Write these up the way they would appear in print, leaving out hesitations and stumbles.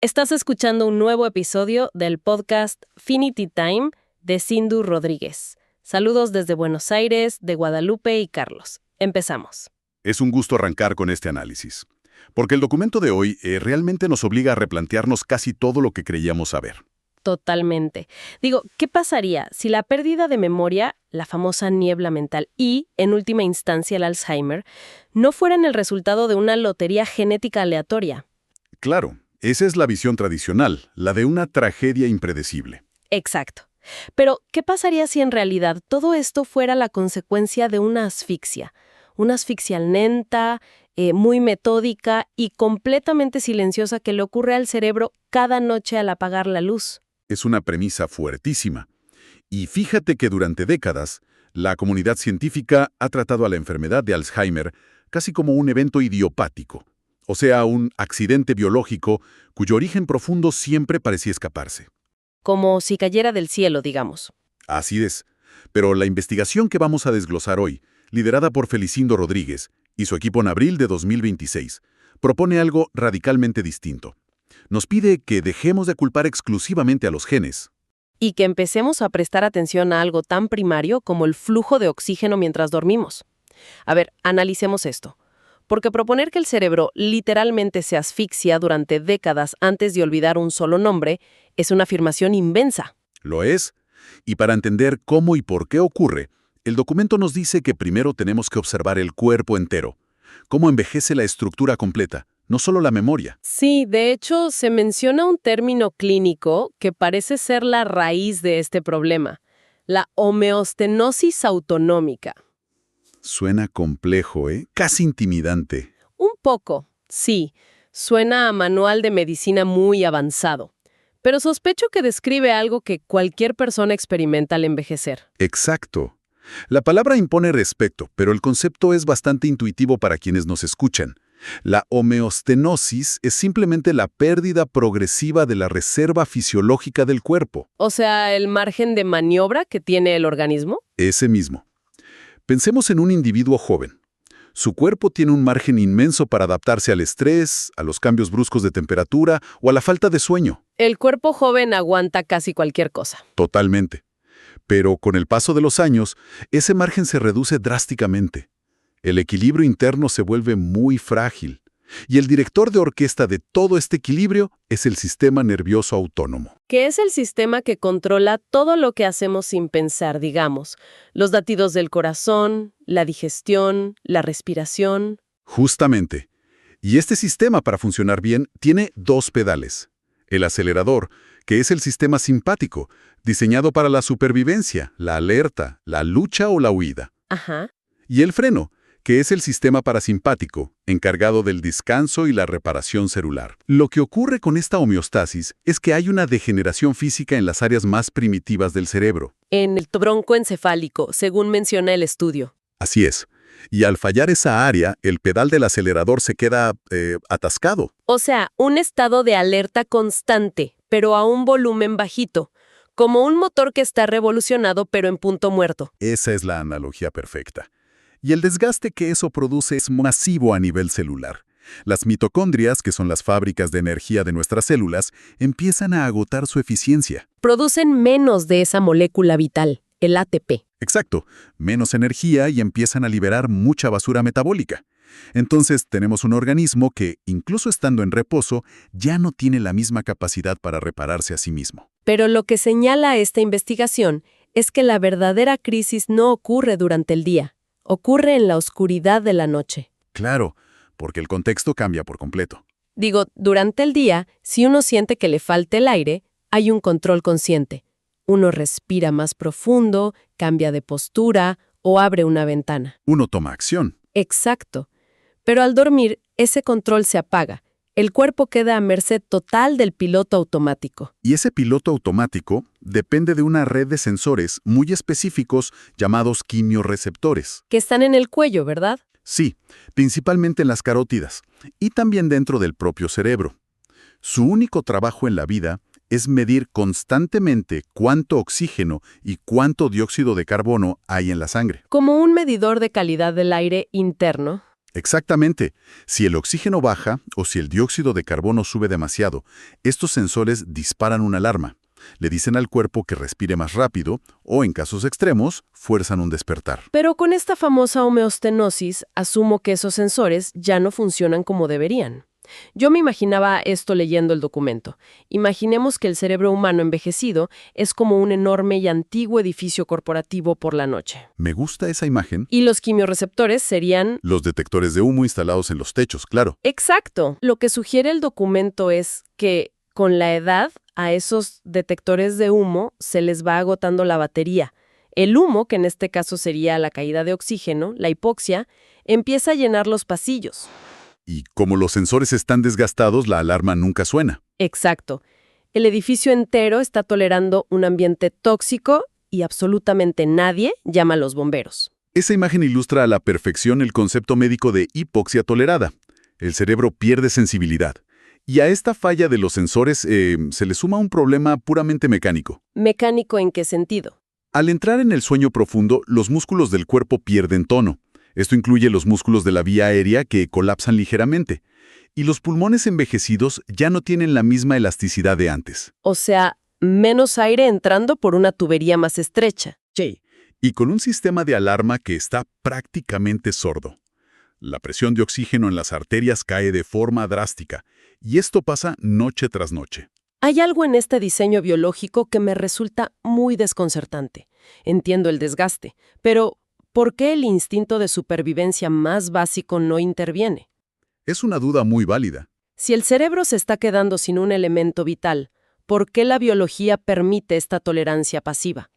Estás escuchando un nuevo episodio del podcast Finity Time de Sindhu Rodríguez. Saludos desde Buenos Aires, de Guadalupe y Carlos. Empezamos. Es un gusto arrancar con este análisis, porque el documento de hoy realmente nos obliga a replantearnos casi todo lo que creíamos saber. Totalmente. Digo, ¿qué pasaría si la pérdida de memoria, la famosa niebla mental y, en última instancia, el Alzheimer, no fueran el resultado de una lotería genética aleatoria? Claro, esa es la visión tradicional, la de una tragedia impredecible. Exacto. Pero, ¿qué pasaría si en realidad todo esto fuera la consecuencia de una asfixia? Una asfixia lenta, muy metódica y completamente silenciosa que le ocurre al cerebro cada noche al apagar la luz. Es una premisa fuertísima. Y fíjate que durante décadas, la comunidad científica ha tratado a la enfermedad de Alzheimer casi como un evento idiopático, o sea, un accidente biológico cuyo origen profundo siempre parecía escaparse. Como si cayera del cielo, digamos. Así es. Pero la investigación que vamos a desglosar hoy, liderada por Felicindo Rodríguez y su equipo en abril de 2026, propone algo radicalmente distinto. Nos pide que dejemos de culpar exclusivamente a los genes. Y que empecemos a prestar atención a algo tan primario como el flujo de oxígeno mientras dormimos. A ver, analicemos esto. Porque proponer que el cerebro literalmente se asfixia durante décadas antes de olvidar un solo nombre es una afirmación inmensa. Lo es. Y para entender cómo y por qué ocurre, el documento nos dice que primero tenemos que observar el cuerpo entero. Cómo envejece la estructura completa, no solo la memoria. Sí, de hecho, se menciona un término clínico que parece ser la raíz de este problema, la homeostenosis autonómica. Suena complejo, ¿eh? Casi intimidante. Un poco, sí. Suena a manual de medicina muy avanzado. Pero sospecho que describe algo que cualquier persona experimenta al envejecer. Exacto. La palabra impone respeto, pero el concepto es bastante intuitivo para quienes nos escuchan. La homeostenosis es simplemente la pérdida progresiva de la reserva fisiológica del cuerpo. O sea, el margen de maniobra que tiene el organismo. Ese mismo. Pensemos en un individuo joven. Su cuerpo tiene un margen inmenso para adaptarse al estrés, a los cambios bruscos de temperatura o a la falta de sueño. El cuerpo joven aguanta casi cualquier cosa. Totalmente. Pero con el paso de los años, ese margen se reduce drásticamente. El equilibrio interno se vuelve muy frágil. Y el director de orquesta de todo este equilibrio es el sistema nervioso autónomo. Que es el sistema que controla todo lo que hacemos sin pensar, digamos. Los latidos del corazón, la digestión, la respiración. Justamente. Y este sistema, para funcionar bien, tiene dos pedales. El acelerador, que es el sistema simpático, diseñado para la supervivencia, la alerta, la lucha o la huida. Ajá. Y el freno, que es el sistema parasimpático, encargado del descanso y la reparación celular. Lo que ocurre con esta homeostasis es que hay una degeneración física en las áreas más primitivas del cerebro. En el tronco encefálico, según menciona el estudio. Así es. Y al fallar esa área, el pedal del acelerador se queda atascado. O sea, un estado de alerta constante, pero a un volumen bajito. Como un motor que está revolucionado, pero en punto muerto. Esa es la analogía perfecta. Y el desgaste que eso produce es masivo a nivel celular. Las mitocondrias, que son las fábricas de energía de nuestras células, empiezan a agotar su eficiencia. Producen menos de esa molécula vital, el ATP. Exacto, menos energía y empiezan a liberar mucha basura metabólica. Entonces tenemos un organismo que, incluso estando en reposo, ya no tiene la misma capacidad para repararse a sí mismo. Pero lo que señala esta investigación es que la verdadera crisis no ocurre durante el día. Ocurre en la oscuridad de la noche. Claro, porque el contexto cambia por completo. Digo, durante el día, si uno siente que le falta el aire, hay un control consciente. Uno respira más profundo, cambia de postura o abre una ventana. Uno toma acción. Exacto. Pero al dormir, ese control se apaga. El cuerpo queda a merced total del piloto automático. Y ese piloto automático depende de una red de sensores muy específicos llamados quimiorreceptores. Que están en el cuello, ¿verdad? Sí, principalmente en las carótidas y también dentro del propio cerebro. Su único trabajo en la vida es medir constantemente cuánto oxígeno y cuánto dióxido de carbono hay en la sangre. Como un medidor de calidad del aire interno. Exactamente. Si el oxígeno baja o si el dióxido de carbono sube demasiado, estos sensores disparan una alarma. Le dicen al cuerpo que respire más rápido o, en casos extremos, fuerzan un despertar. Pero con esta famosa homeostenosis, asumo que esos sensores ya no funcionan como deberían. Yo me imaginaba esto leyendo el documento. Imaginemos que el cerebro humano envejecido es como un enorme y antiguo edificio corporativo por la noche. Me gusta esa imagen. Y los quimiorreceptores serían... Los detectores de humo instalados en los techos, claro. Exacto. Lo que sugiere el documento es que, con la edad, a esos detectores de humo se les va agotando la batería. El humo, que en este caso sería la caída de oxígeno, la hipoxia, empieza a llenar los pasillos. Y como los sensores están desgastados, la alarma nunca suena. Exacto. El edificio entero está tolerando un ambiente tóxico y absolutamente nadie llama a los bomberos. Esa imagen ilustra a la perfección el concepto médico de hipoxia tolerada. El cerebro pierde sensibilidad. Y a esta falla de los sensores se le suma un problema puramente mecánico. ¿Mecánico en qué sentido? Al entrar en el sueño profundo, los músculos del cuerpo pierden tono. Esto incluye los músculos de la vía aérea que colapsan ligeramente. Y los pulmones envejecidos ya no tienen la misma elasticidad de antes. O sea, menos aire entrando por una tubería más estrecha. Sí. Y con un sistema de alarma que está prácticamente sordo. La presión de oxígeno en las arterias cae de forma drástica. Y esto pasa noche tras noche. Hay algo en este diseño biológico que me resulta muy desconcertante. Entiendo el desgaste, pero ¿por qué el instinto de supervivencia más básico no interviene? Es una duda muy válida. Si el cerebro se está quedando sin un elemento vital, ¿por qué la biología permite esta tolerancia pasiva?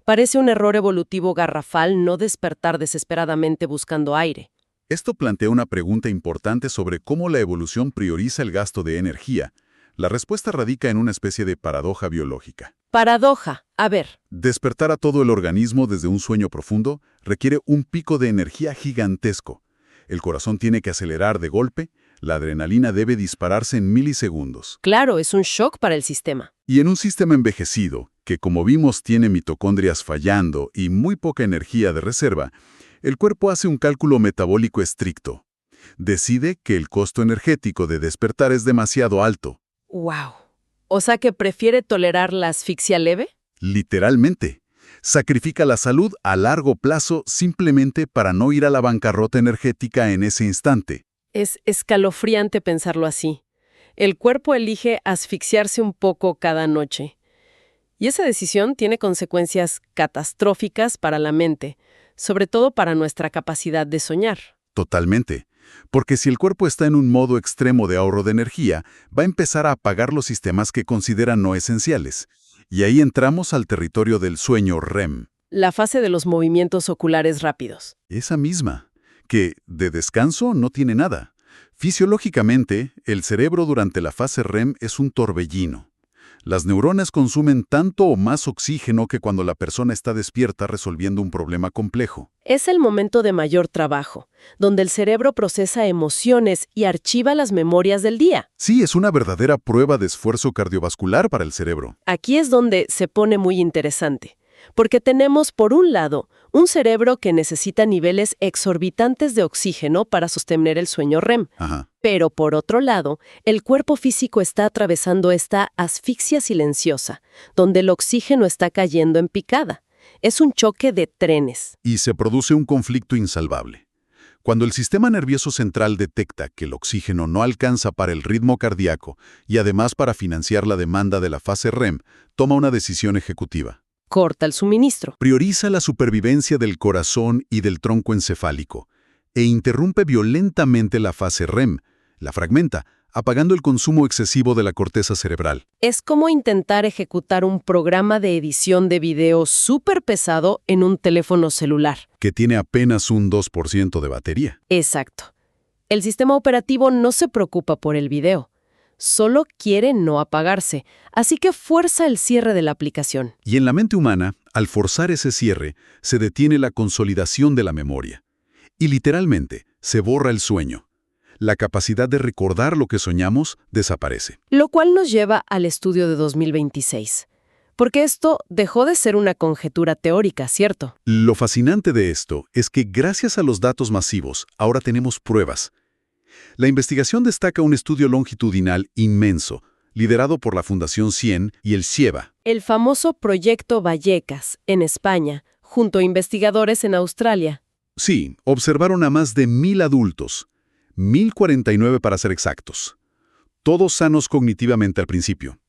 Parece un error evolutivo garrafal no despertar desesperadamente buscando aire. Esto plantea una pregunta importante sobre cómo la evolución prioriza el gasto de energía. La respuesta radica en una especie de paradoja biológica. Paradoja. A ver. Despertar a todo el organismo desde un sueño profundo requiere un pico de energía gigantesco. El corazón tiene que acelerar de golpe, la adrenalina debe dispararse en milisegundos. Claro, es un shock para el sistema. Y en un sistema envejecido, que como vimos tiene mitocondrias fallando y muy poca energía de reserva, el cuerpo hace un cálculo metabólico estricto. Decide que el costo energético de despertar es demasiado alto. ¡Wow! O sea que prefiere tolerar la asfixia leve. Literalmente. Sacrifica la salud a largo plazo simplemente para no ir a la bancarrota energética en ese instante. Es escalofriante pensarlo así. El cuerpo elige asfixiarse un poco cada noche. Y esa decisión tiene consecuencias catastróficas para la mente, sobre todo para nuestra capacidad de soñar. Totalmente. Porque si el cuerpo está en un modo extremo de ahorro de energía, va a empezar a apagar los sistemas que considera no esenciales. Y ahí entramos al territorio del sueño REM. La fase de los movimientos oculares rápidos. Esa misma, que de descanso no tiene nada. Fisiológicamente, el cerebro durante la fase REM es un torbellino. Las neuronas consumen tanto o más oxígeno que cuando la persona está despierta resolviendo un problema complejo. Es el momento de mayor trabajo, donde el cerebro procesa emociones y archiva las memorias del día. Sí, es una verdadera prueba de esfuerzo cardiovascular para el cerebro. Aquí es donde se pone muy interesante, porque tenemos, por un lado, un cerebro que necesita niveles exorbitantes de oxígeno para sostener el sueño REM. Ajá. Pero, por otro lado, el cuerpo físico está atravesando esta asfixia silenciosa, donde el oxígeno está cayendo en picada. Es un choque de trenes. Y se produce un conflicto insalvable. Cuando el sistema nervioso central detecta que el oxígeno no alcanza para el ritmo cardíaco y además para financiar la demanda de la fase REM, toma una decisión ejecutiva. Corta el suministro. Prioriza la supervivencia del corazón y del tronco encefálico e interrumpe violentamente la fase REM, la fragmenta, apagando el consumo excesivo de la corteza cerebral. Es como intentar ejecutar un programa de edición de video súper pesado en un teléfono celular. Que tiene apenas un 2% de batería. Exacto. El sistema operativo no se preocupa por el video. Solo quiere no apagarse, así que fuerza el cierre de la aplicación. Y en la mente humana, al forzar ese cierre, se detiene la consolidación de la memoria. Y literalmente, se borra el sueño. La capacidad de recordar lo que soñamos desaparece. Lo cual nos lleva al estudio de 2026. Porque esto dejó de ser una conjetura teórica, ¿cierto? Lo fascinante de esto es que gracias a los datos masivos, ahora tenemos pruebas. La investigación destaca un estudio longitudinal inmenso, liderado por la Fundación CIEN y el CIEVA. El famoso Proyecto Vallecas, en España, junto a investigadores en Australia. Sí, observaron a más de 1.000 adultos, 1.049 para ser exactos, todos sanos cognitivamente al principio,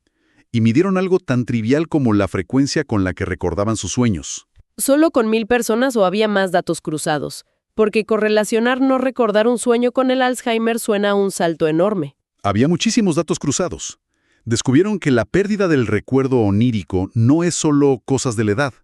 y midieron algo tan trivial como la frecuencia con la que recordaban sus sueños. ¿Solo con 1.000 personas o había más datos cruzados? Porque correlacionar no recordar un sueño con el Alzheimer suena a un salto enorme. Había muchísimos datos cruzados. Descubrieron que la pérdida del recuerdo onírico no es solo cosas de la edad.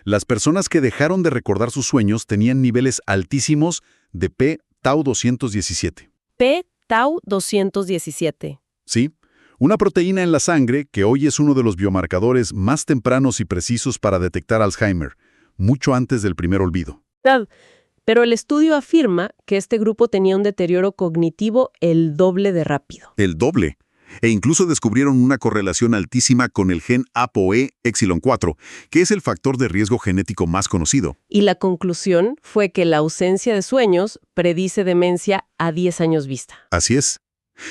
Las personas que dejaron de recordar sus sueños tenían niveles altísimos de p-tau 217. P-tau 217. Sí, una proteína en la sangre que hoy es uno de los biomarcadores más tempranos y precisos para detectar Alzheimer, mucho antes del primer olvido. Pero el estudio afirma que este grupo tenía un deterioro cognitivo el doble de rápido. El doble. E incluso descubrieron una correlación altísima con el gen ApoE4, que es el factor de riesgo genético más conocido. Y la conclusión fue que la ausencia de sueños predice demencia a 10 años vista. Así es.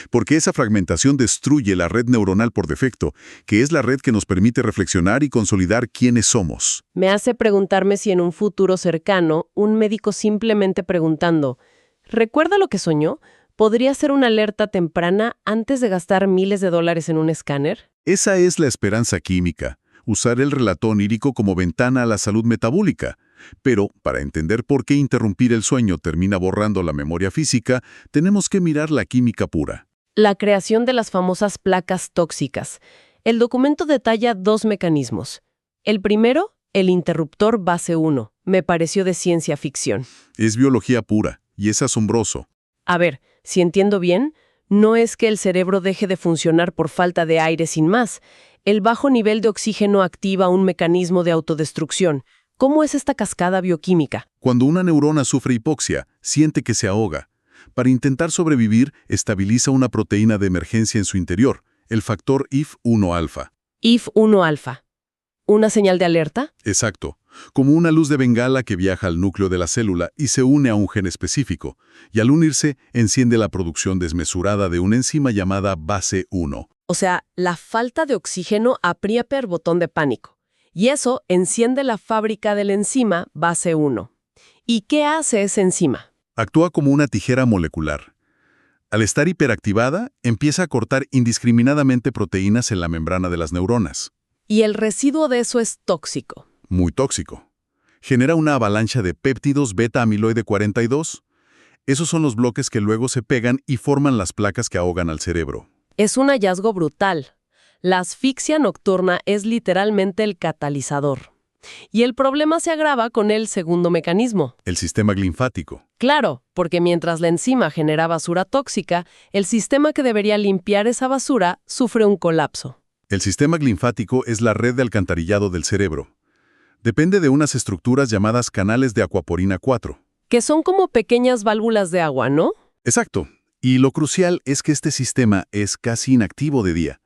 Porque esa fragmentación destruye la red neuronal por defecto, que es la red que nos permite reflexionar y consolidar quiénes somos. Me hace preguntarme si en un futuro cercano, un médico simplemente preguntando, ¿recuerda lo que soñó? ¿Podría ser una alerta temprana antes de gastar miles de dólares en un escáner? Esa es la esperanza química, usar el relato onírico como ventana a la salud metabólica. Pero, para entender por qué interrumpir el sueño termina borrando la memoria física, tenemos que mirar la química pura. La creación de las famosas placas tóxicas. El documento detalla 2 mecanismos. El primero, el interruptor base 1. Me pareció de ciencia ficción. Es biología pura, y es asombroso. A ver, si entiendo bien, no es que el cerebro deje de funcionar por falta de aire sin más. El bajo nivel de oxígeno activa un mecanismo de autodestrucción. ¿Cómo es esta cascada bioquímica? Cuando una neurona sufre hipoxia, siente que se ahoga. Para intentar sobrevivir, estabiliza una proteína de emergencia en su interior, el factor IF1-alfa. IF1-alfa. ¿Una señal de alerta? Exacto. Como una luz de bengala que viaja al núcleo de la célula y se une a un gen específico, y al unirse, enciende la producción desmesurada de una enzima llamada base 1. O sea, la falta de oxígeno aprieta el botón de pánico. Y eso enciende la fábrica de la enzima base 1. ¿Y qué hace esa enzima? Actúa como una tijera molecular. Al estar hiperactivada, empieza a cortar indiscriminadamente proteínas en la membrana de las neuronas. Y el residuo de eso es tóxico. Muy tóxico. Genera una avalancha de péptidos beta-amiloide 42. Esos son los bloques que luego se pegan y forman las placas que ahogan al cerebro. Es un hallazgo brutal. La asfixia nocturna es literalmente el catalizador. Y el problema se agrava con el segundo mecanismo. El sistema linfático. Claro, porque mientras la enzima genera basura tóxica, el sistema que debería limpiar esa basura sufre un colapso. El sistema linfático es la red de alcantarillado del cerebro. Depende de unas estructuras llamadas canales de acuaporina 4. Que son como pequeñas válvulas de agua, ¿no? Exacto. Y lo crucial es que este sistema es casi inactivo de día.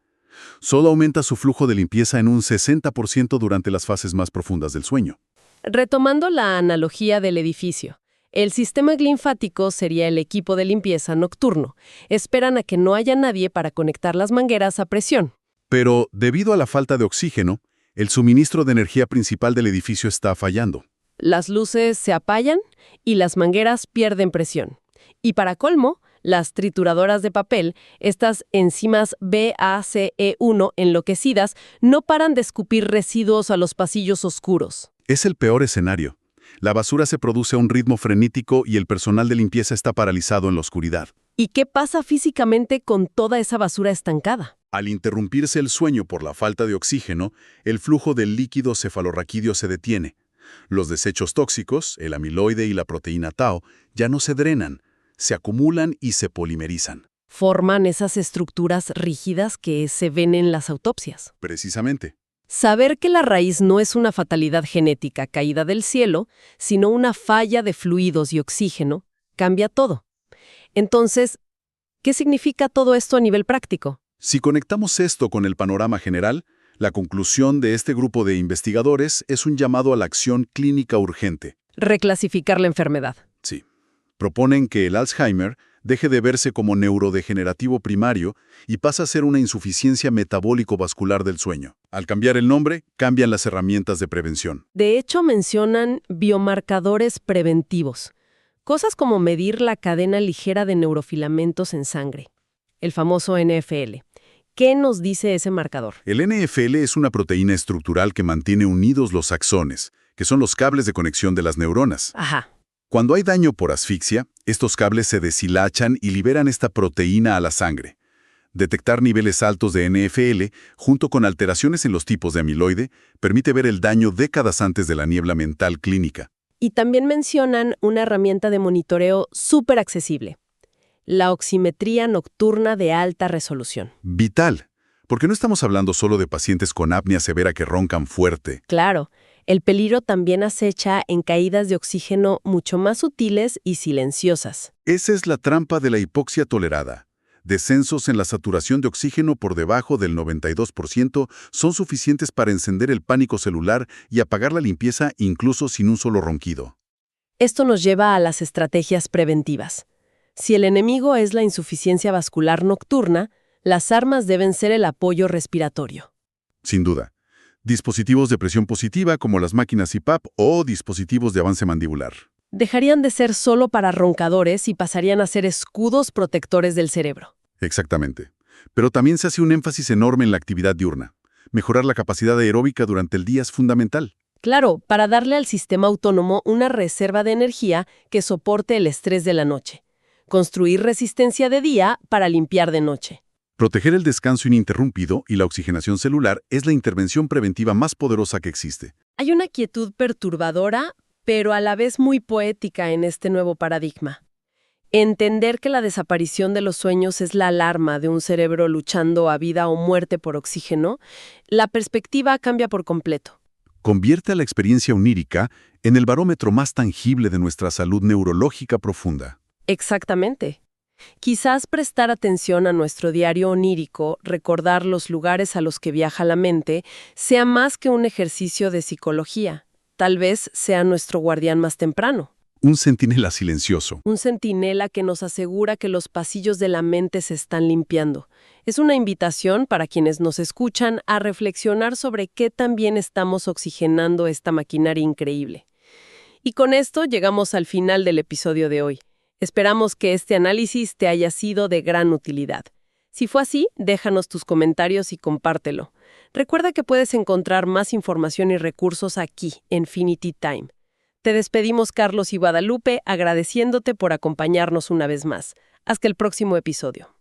Solo aumenta su flujo de limpieza en un 60% durante las fases más profundas del sueño. Retomando la analogía del edificio, el sistema linfático sería el equipo de limpieza nocturno. Esperan a que no haya nadie para conectar las mangueras a presión. Pero, debido a la falta de oxígeno, el suministro de energía principal del edificio está fallando. Las luces se apagan y las mangueras pierden presión. Y para colmo, las trituradoras de papel, estas enzimas BACE1 enloquecidas, no paran de escupir residuos a los pasillos oscuros. Es el peor escenario. La basura se produce a un ritmo frenético y el personal de limpieza está paralizado en la oscuridad. ¿Y qué pasa físicamente con toda esa basura estancada? Al interrumpirse el sueño por la falta de oxígeno, el flujo del líquido cefalorraquídeo se detiene. Los desechos tóxicos, el amiloide y la proteína tau, ya no se drenan, se acumulan y se polimerizan. Forman esas estructuras rígidas que se ven en las autopsias. Precisamente. Saber que la raíz no es una fatalidad genética caída del cielo, sino una falla de fluidos y oxígeno, cambia todo. Entonces, ¿qué significa todo esto a nivel práctico? Si conectamos esto con el panorama general, La conclusión de este grupo de investigadores es un llamado a la acción clínica urgente. Reclasificar la enfermedad. Sí. Proponen que el Alzheimer deje de verse como neurodegenerativo primario y pase a ser una insuficiencia metabólico-vascular del sueño. Al cambiar el nombre, cambian las herramientas de prevención. De hecho, mencionan biomarcadores preventivos, cosas como medir la cadena ligera de neurofilamentos en sangre, el famoso NFL. ¿Qué nos dice ese marcador? El NFL es una proteína estructural que mantiene unidos los axones, que son los cables de conexión de las neuronas. Ajá. Cuando hay daño por asfixia, estos cables se deshilachan y liberan esta proteína a la sangre. Detectar niveles altos de NFL, junto con alteraciones en los tipos de amiloide, permite ver el daño décadas antes de la niebla mental clínica. Y también mencionan una herramienta de monitoreo súper accesible, la oximetría nocturna de alta resolución. Vital, porque no estamos hablando solo de pacientes con apnea severa que roncan fuerte. Claro, el peligro también acecha en caídas de oxígeno mucho más sutiles y silenciosas. Esa es la trampa de la hipoxia tolerada. Descensos en la saturación de oxígeno por debajo del 92% son suficientes para encender el pánico celular y apagar la limpieza incluso sin un solo ronquido. Esto nos lleva a las estrategias preventivas. Si el enemigo es la insuficiencia vascular nocturna, las armas deben ser el apoyo respiratorio. Sin duda. Dispositivos de presión positiva como las máquinas CPAP o dispositivos de avance mandibular. Dejarían de ser solo para roncadores y pasarían a ser escudos protectores del cerebro. Exactamente. Pero también se hace un énfasis enorme en la actividad diurna. Mejorar la capacidad aeróbica durante el día es fundamental. Claro, para darle al sistema autónomo una reserva de energía que soporte el estrés de la noche. Construir resistencia de día para limpiar de noche. Proteger el descanso ininterrumpido y la oxigenación celular es la intervención preventiva más poderosa que existe. Hay una quietud perturbadora, pero a la vez muy poética en este nuevo paradigma. Entender que la desaparición de los sueños es la alarma de un cerebro luchando a vida o muerte por oxígeno, la perspectiva cambia por completo. Convierte a la experiencia onírica en el barómetro más tangible de nuestra salud neurológica profunda. Exactamente. Quizás prestar atención a nuestro diario onírico, recordar los lugares a los que viaja la mente, sea más que un ejercicio de psicología. Tal vez sea nuestro guardián más temprano. Un centinela silencioso. Un centinela que nos asegura que los pasillos de la mente se están limpiando. Es una invitación para quienes nos escuchan a reflexionar sobre qué tan bien estamos oxigenando esta maquinaria increíble. Y con esto llegamos al final del episodio de hoy. Esperamos que este análisis te haya sido de gran utilidad. Si fue así, déjanos tus comentarios y compártelo. Recuerda que puedes encontrar más información y recursos aquí, en Finity Time. Te despedimos Carlos y Guadalupe agradeciéndote por acompañarnos una vez más. Hasta el próximo episodio.